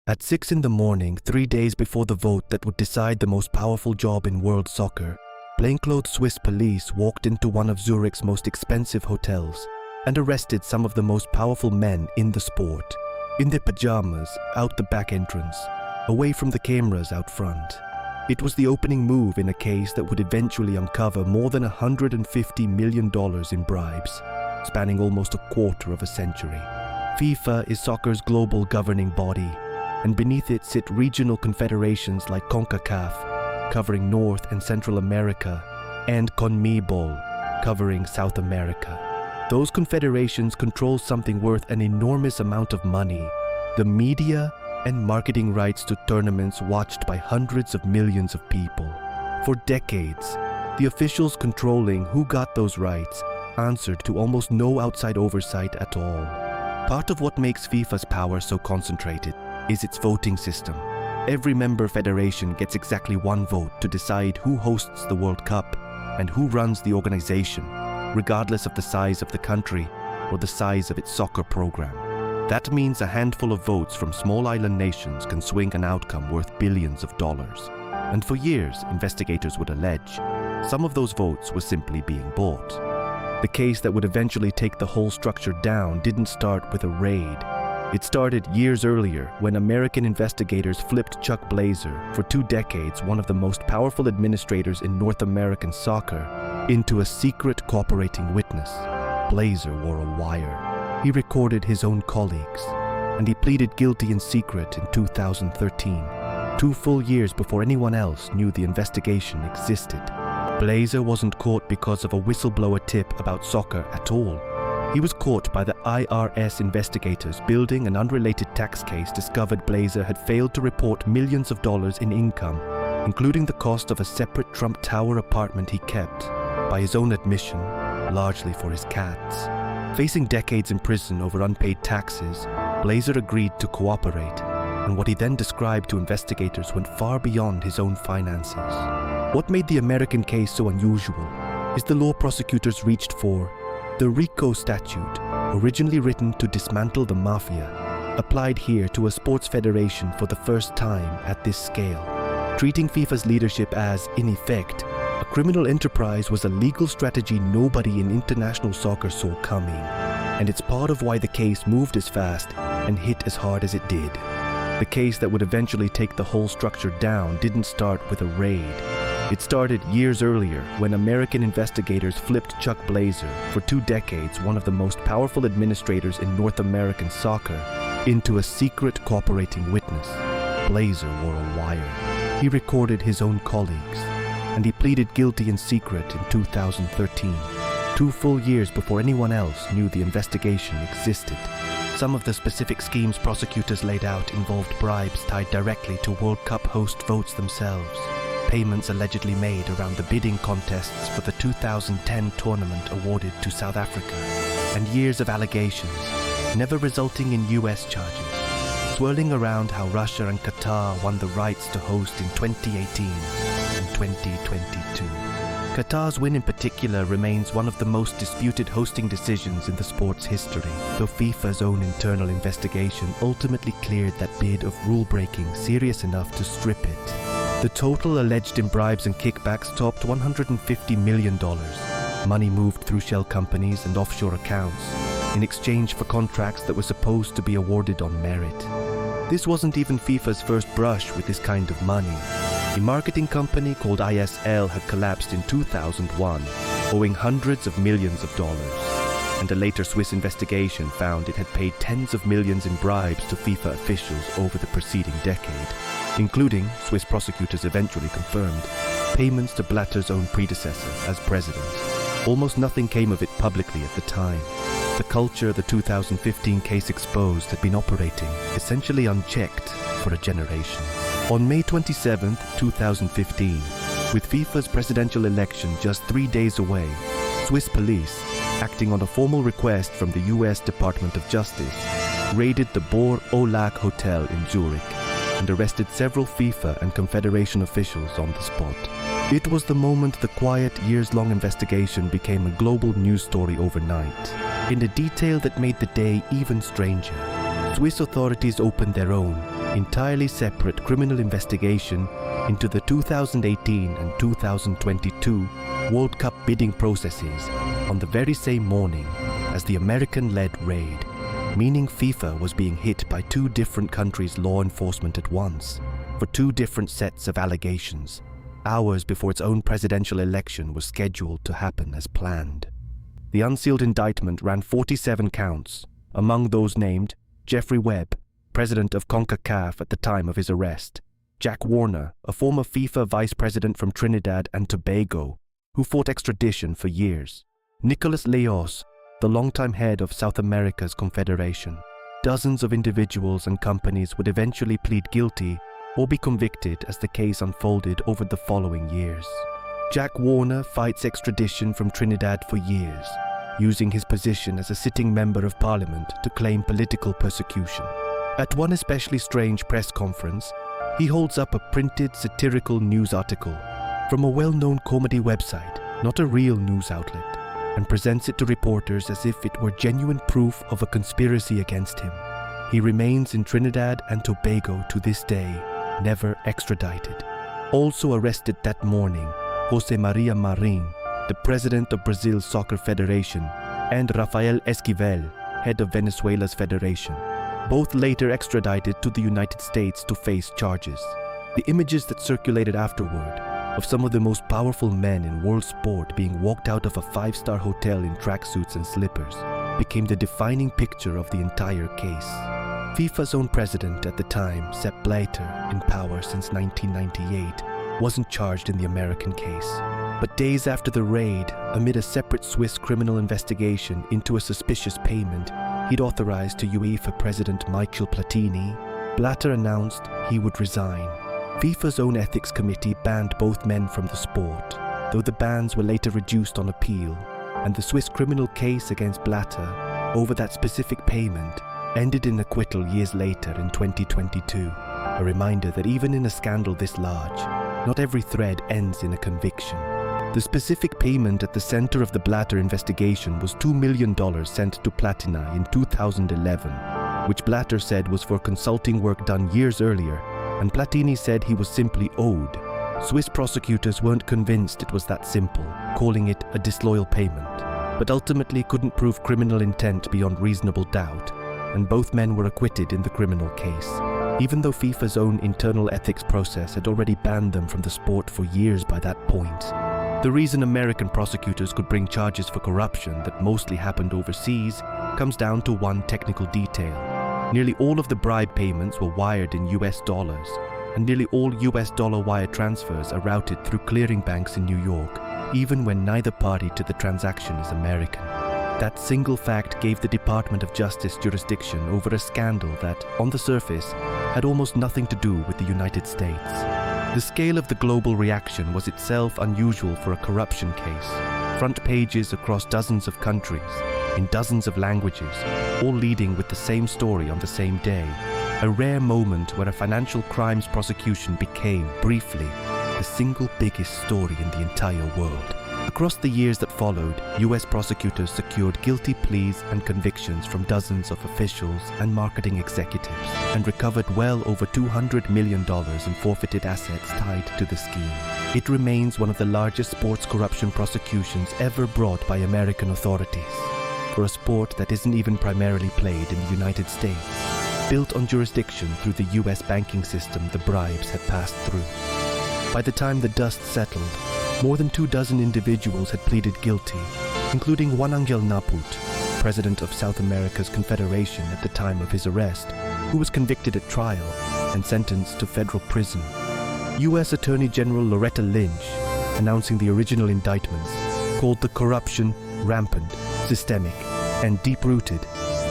At 6 in the morning, 3 days before the vote that would decide the most powerful job in world soccer, plainclothes Swiss police walked into one of Zurich's most expensive hotels and arrested some of the most powerful men in the sport, in their pajamas, out the back entrance, away from the cameras out front. It was the opening move in a case that would eventually uncover more than $150 million in bribes, spanning almost a quarter of a century. FIFA is soccer's global governing body, and beneath it sit regional confederations like CONCACAF, covering North and Central America, and CONMEBOL, covering South America. Those confederations control something worth an enormous amount of money: the media and marketing rights to tournaments watched by hundreds of millions of people. For decades, the officials controlling who got those rights answered to almost no outside oversight at all. Part of what makes FIFA's power so concentrated is its voting system. Every member federation gets exactly one vote to decide who hosts the World Cup and who runs the organization, regardless of the size of the country or the size of its soccer program. That means a handful of votes from small island nations can swing an outcome worth billions of dollars. And for years, investigators would allege, some of those votes were simply being bought. The case that would eventually take the whole structure down didn't start with a raid. It started years earlier when American investigators flipped Chuck Blazer, for 2 decades one of the most powerful administrators in North American soccer, into a secret cooperating witness. Blazer wore a wire. He recorded his own colleagues, and he pleaded guilty in secret in 2013, 2 full years before anyone else knew the investigation existed. Blazer wasn't caught because of a whistleblower tip about soccer at all. He was caught by the IRS investigators building an unrelated tax case discovered Blazer had failed to report millions of dollars in income, including the cost of a separate Trump Tower apartment he kept, by his own admission, largely for his cats. Facing decades in prison over unpaid taxes, Blazer agreed to cooperate, and what he then described to investigators went far beyond his own finances. What made the American case so unusual is the law prosecutors reached for. The RICO statute, originally written to dismantle the mafia, applied here to a sports federation for the first time at this scale. Treating FIFA's leadership as, in effect, a criminal enterprise was a legal strategy nobody in international soccer saw coming, and it's part of why the case moved as fast and hit as hard as it did. The case that would eventually take the whole structure down didn't start with a raid. It started years earlier when American investigators flipped Chuck Blazer, for 2 decades one of the most powerful administrators in North American soccer, into a secret cooperating witness. Blazer wore a wire. He recorded his own colleagues, and he pleaded guilty in secret in 2013, 2 full years before anyone else knew the investigation existed. Some of the specific schemes prosecutors laid out involved bribes tied directly to World Cup host votes themselves, payments allegedly made around the bidding contests for the 2010 tournament awarded to South Africa, and years of allegations, never resulting in US charges, swirling around how Russia and Qatar won the rights to host in 2018 and 2022. Qatar's win in particular remains one of the most disputed hosting decisions in the sport's history, though FIFA's own internal investigation ultimately cleared that bid of rule-breaking serious enough to strip it. The total alleged in bribes and kickbacks topped $150 million, money moved through shell companies and offshore accounts, in exchange for contracts that were supposed to be awarded on merit. This wasn't even FIFA's first brush with this kind of money. A marketing company called ISL had collapsed in 2001, owing hundreds of millions of dollars, and a later Swiss investigation found it had paid tens of millions in bribes to FIFA officials over the preceding decade, including, Swiss prosecutors eventually confirmed, payments to Blatter's own predecessor as president. Almost nothing came of it publicly at the time. The culture the 2015 case exposed had been operating, essentially unchecked, for a generation. On May 27, 2015, with FIFA's presidential election just 3 days away, Swiss police, acting on a formal request from the US Department of Justice, raided the Bor au Lac Hotel in Zurich and arrested several FIFA and Confederation officials on the spot. It was the moment the quiet, years-long investigation became a global news story overnight, in a detail that made the day even stranger. Swiss authorities opened their own, entirely separate criminal investigation into the 2018 and 2022 World Cup bidding processes on the very same morning as the American-led raid, meaning FIFA was being hit by two different countries' law enforcement at once for two different sets of allegations, hours before its own presidential election was scheduled to happen as planned. The unsealed indictment ran 47 counts, among those named Jeffrey Webb, president of CONCACAF at the time of his arrest, Jack Warner, a former FIFA vice president from Trinidad and Tobago, who fought extradition for years, Nicolas Leos, the longtime head of South America's Confederation. Dozens of individuals and companies would eventually plead guilty or be convicted as the case unfolded over the following years. Jack Warner fights extradition from Trinidad for years, using his position as a sitting member of parliament to claim political persecution. At one especially strange press conference, he holds up a printed satirical news article from a well-known comedy website, not a real news outlet, and presents it to reporters as if it were genuine proof of a conspiracy against him. He remains in Trinidad and Tobago to this day, never extradited. Also arrested that morning, José Maria Marin, the president of Brazil's Soccer Federation, and Rafael Esquivel, head of Venezuela's federation, both later extradited to the United States to face charges. The images that circulated afterward of some of the most powerful men in world sport being walked out of a five-star hotel in tracksuits and slippers became the defining picture of the entire case. FIFA's own president at the time, Sepp Blatter, in power since 1998, wasn't charged in the American case. But days after the raid, amid a separate Swiss criminal investigation into a suspicious payment he'd authorized to UEFA President Michel Platini, Blatter announced he would resign. FIFA's own ethics committee banned both men from the sport, though the bans were later reduced on appeal, and the Swiss criminal case against Blatter over that specific payment ended in acquittal years later in 2022, a reminder that even in a scandal this large, not every thread ends in a conviction. The specific payment at the center of the Blatter investigation was $2 million sent to Platini in 2011, which Blatter said was for consulting work done years earlier, and Platini said he was simply owed. Swiss prosecutors weren't convinced it was that simple, calling it a disloyal payment, but ultimately couldn't prove criminal intent beyond reasonable doubt, and both men were acquitted in the criminal case, even though FIFA's own internal ethics process had already banned them from the sport for years by that point. The reason American prosecutors could bring charges for corruption that mostly happened overseas comes down to one technical detail. Nearly all of the bribe payments were wired in US dollars, and nearly all US dollar wire transfers are routed through clearing banks in New York, even when neither party to the transaction is American. That single fact gave the Department of Justice jurisdiction over a scandal that, on the surface, had almost nothing to do with the United States. The scale of the global reaction was itself unusual for a corruption case. Front pages across dozens of countries, in dozens of languages, all leading with the same story on the same day. A rare moment where a financial crimes prosecution became, briefly, the single biggest story in the entire world. Across the years that followed, US prosecutors secured guilty pleas and convictions from dozens of officials and marketing executives, and recovered well over $200 million in forfeited assets tied to the scheme. It remains one of the largest sports corruption prosecutions ever brought by American authorities, for a sport that isn't even primarily played in the United States, built on jurisdiction through the US banking system the bribes had passed through. By the time the dust settled, more than 24 individuals had pleaded guilty, including Juan Angel Naput, president of South America's Confederation at the time of his arrest, who was convicted at trial and sentenced to federal prison. U.S. Attorney General Loretta Lynch, announcing the original indictments, called the corruption rampant, systemic, and deep-rooted,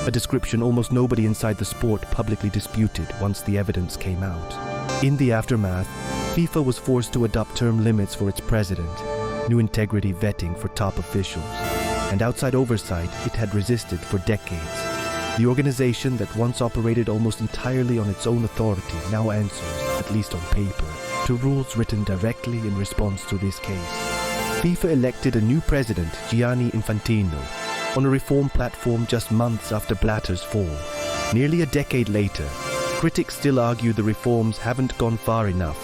a description almost nobody inside the sport publicly disputed once the evidence came out. In the aftermath, FIFA was forced to adopt term limits for its president, new integrity vetting for top officials, and outside oversight it had resisted for decades. The organization that once operated almost entirely on its own authority now answers, at least on paper, to rules written directly in response to this case. FIFA elected a new president, Gianni Infantino, on a reform platform just months after Blatter's fall. Nearly a decade later, Critics still argue the reforms haven't gone far enough,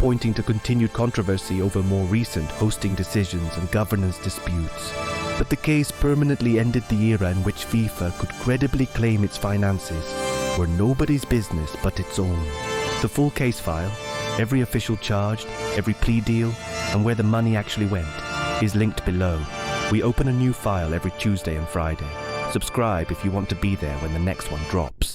pointing to continued controversy over more recent hosting decisions and governance disputes. But the case permanently ended the era in which FIFA could credibly claim its finances were nobody's business but its own. The full case file, every official charged, every plea deal, and where the money actually went, is linked below. We open a new file every Tuesday and Friday. Subscribe if you want to be there when the next one drops.